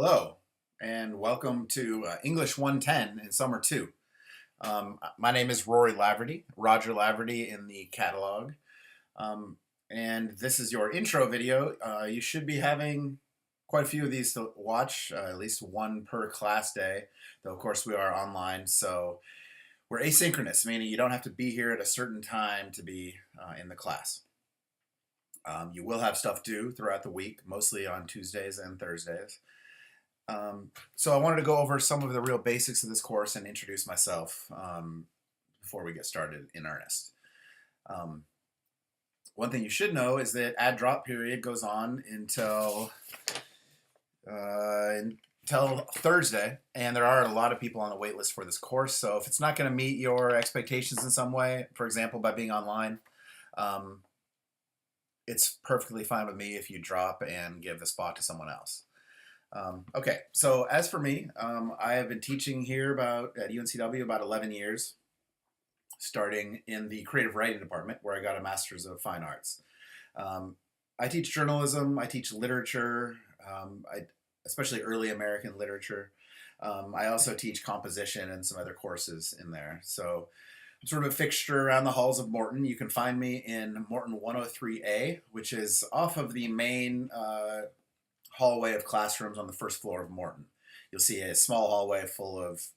Hello, and welcome to English 110 in Summer 2. My name is Rory Laverty, Roger Laverty in the catalog. Um, and this is your intro video. You should be having quite a few of these to watch, at least one per class day, though of course we are online, so we're asynchronous, meaning you don't have to be here at a certain time to be in the class. You will have stuff due throughout the week, mostly on Tuesdays and Thursdays. So I wanted to go over some of the real basics of this course and introduce myself before we get started in earnest. One thing you should know is that add drop period goes on until Thursday, and there are a lot of people on the wait list for this course. So if it's not going to meet your expectations in some way, for example, by being online, it's perfectly fine with me if you drop and give the spot to someone else. Okay, so as for me, I have been teaching here at UNCW about 11 years, starting in the creative writing department where I got a master's of fine arts. I teach journalism, I teach literature, especially early American literature. I also teach composition and some other courses in there. So I'm sort of a fixture around the halls of Morton. You can find me in Morton 103A, which is off of the main hallway of classrooms on the first floor of Morton. You'll see a small hallway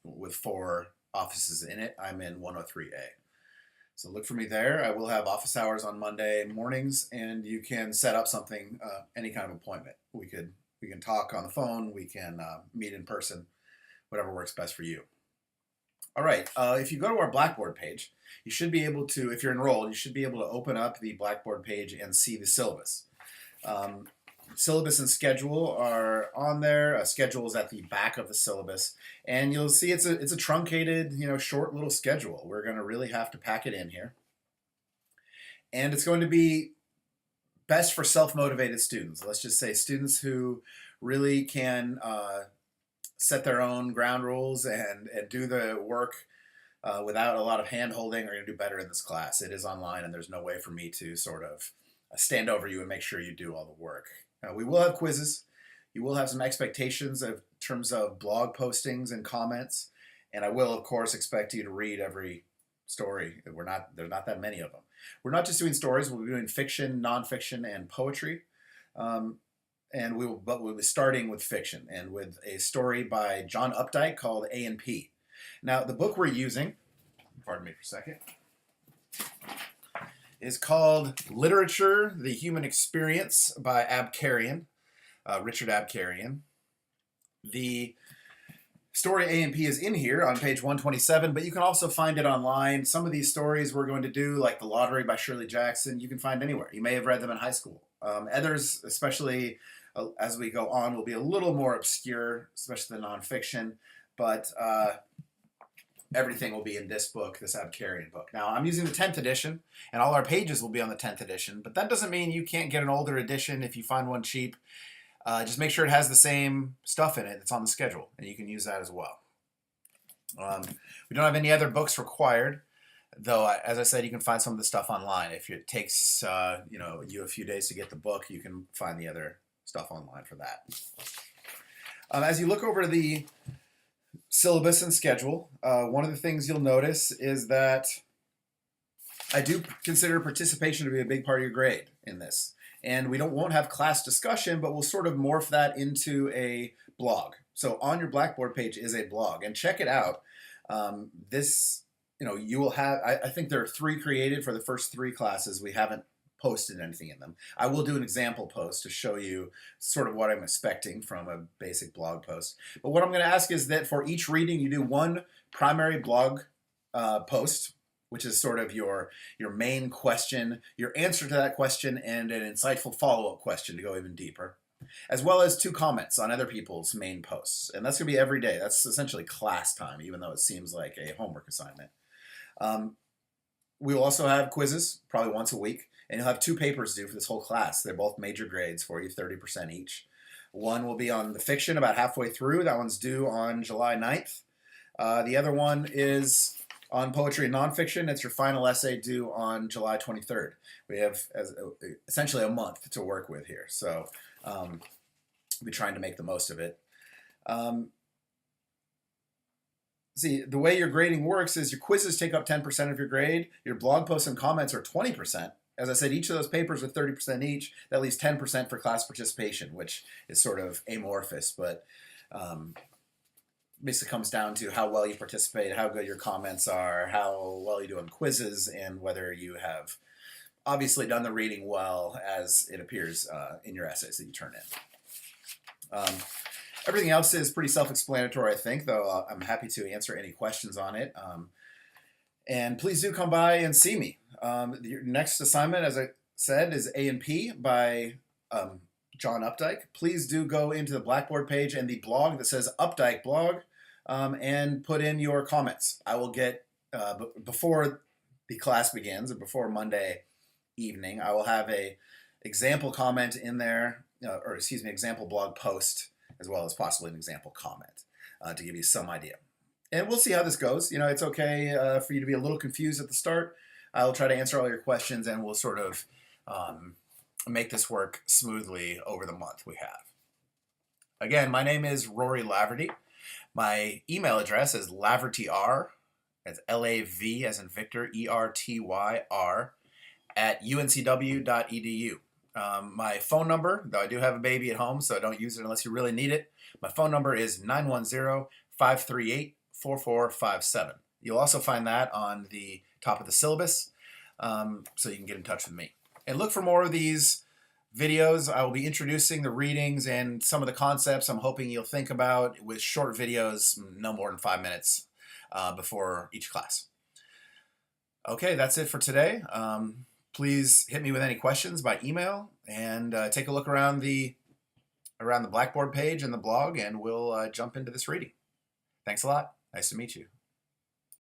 with 4 offices in it. I'm in 103A. So look for me there. I will have office hours on Monday mornings, and you can set up something, any kind of appointment. We can talk on the phone. We can meet in person, whatever works best for you. All right. If you go to our Blackboard page, you should be able to, if you're enrolled, you should be able to open up the Blackboard page and see the syllabus. Syllabus and schedule are on there. A schedule is at the back of the syllabus, and you'll see it's a truncated, short little schedule. We're going to really have to pack it in here, and it's going to be best for self-motivated students. Let's just say students who really can set their own ground rules and do the work without a lot of hand-holding are going to do better in this class. It is online, and there's no way for me to sort of stand over you and make sure you do all the work. We will have quizzes. You will have some expectations in terms of blog postings and comments, and I will, of course, expect you to read every story. There's not that many of them. We're not just doing stories. We'll be doing fiction, nonfiction, and poetry, but we'll be starting with fiction and with a story by John Updike called A&P. Now, the book we're using, pardon me for a second, is called Literature, the Human Experience by Richard Abkarian. The story A&P is in here on page 127, but you can also find it online. Some of these stories we're going to do, like The Lottery by Shirley Jackson, you can find anywhere. You may have read them in high school. Others, especially as we go on, will be a little more obscure, especially the nonfiction, but everything will be in this book, this Abkarian book. Now, I'm using the 10th edition, and all our pages will be on the 10th edition, but that doesn't mean you can't get an older edition if you find one cheap. Just make sure it has the same stuff in it that's on the schedule, and you can use that as well. We don't have any other books required, though, as I said, you can find some of the stuff online. If it takes you a few days to get the book, you can find the other stuff online for that. As you look over the syllabus and schedule, one of the things you'll notice is that I do consider participation to be a big part of your grade in this. And we won't have class discussion, but we'll sort of morph that into a blog. So on your Blackboard page is a blog, and check it out. You will have, I think there are 3 created for the first 3 classes. We haven't posted anything in them. I will do an example post to show you sort of what I'm expecting from a basic blog post. But what I'm going to ask is that for each reading, you do one primary blog post, which is sort of your main question, your answer to that question, and an insightful follow-up question to go even deeper, as well as 2 comments on other people's main posts. And that's going to be every day. That's essentially class time, even though it seems like a homework assignment. We will also have quizzes, probably once a week. And you'll have 2 papers due for this whole class. They're both major grades for you, 30% each. One will be on the fiction about halfway through. That one's due on July 9th. The other one is on poetry and nonfiction. It's your final essay due on July 23rd. We have essentially a month to work with here. So we'll be trying to make the most of it. Um, See, the way your grading works is your quizzes take up 10% of your grade, your blog posts and comments are 20%. As I said, each of those papers are 30% each. That leaves 10% for class participation, which is sort of amorphous, but basically comes down to how well you participate, how good your comments are, how well you do on quizzes, and whether you have obviously done the reading well as it appears in your essays that you turn in. Everything else is pretty self-explanatory, I think, though I'm happy to answer any questions on it. And please do come by and see me. Your next assignment, as I said, is A and P by John Updike. Please do go into the Blackboard page and the blog that says Updike blog and put in your comments. I will get, before the class begins, or before Monday evening, I will have a example comment in there, or excuse me, example blog post, as well as possibly an example comment to give you some idea. And we'll see how this goes. You know, it's okay for you to be a little confused at the start. I'll try to answer all your questions, and we'll sort of make this work smoothly over the month we have. Again, my name is Rory Laverty. My email address is lavertyr, that's L-A-V as in Victor, E-R-T-Y-R, at uncw.edu. My phone number, though I do have a baby at home, so don't use it unless you really need it. My phone number is 910-538-4457. You'll also find that on the top of the syllabus, so you can get in touch with me. And look for more of these videos. I will be introducing the readings and some of the concepts I'm hoping you'll think about with short videos, no more than 5 minutes before each class. Okay, that's it for today. Please hit me with any questions by email, and take a look around the Blackboard page and the blog, and we'll jump into this reading. Thanks a lot. Nice to meet you.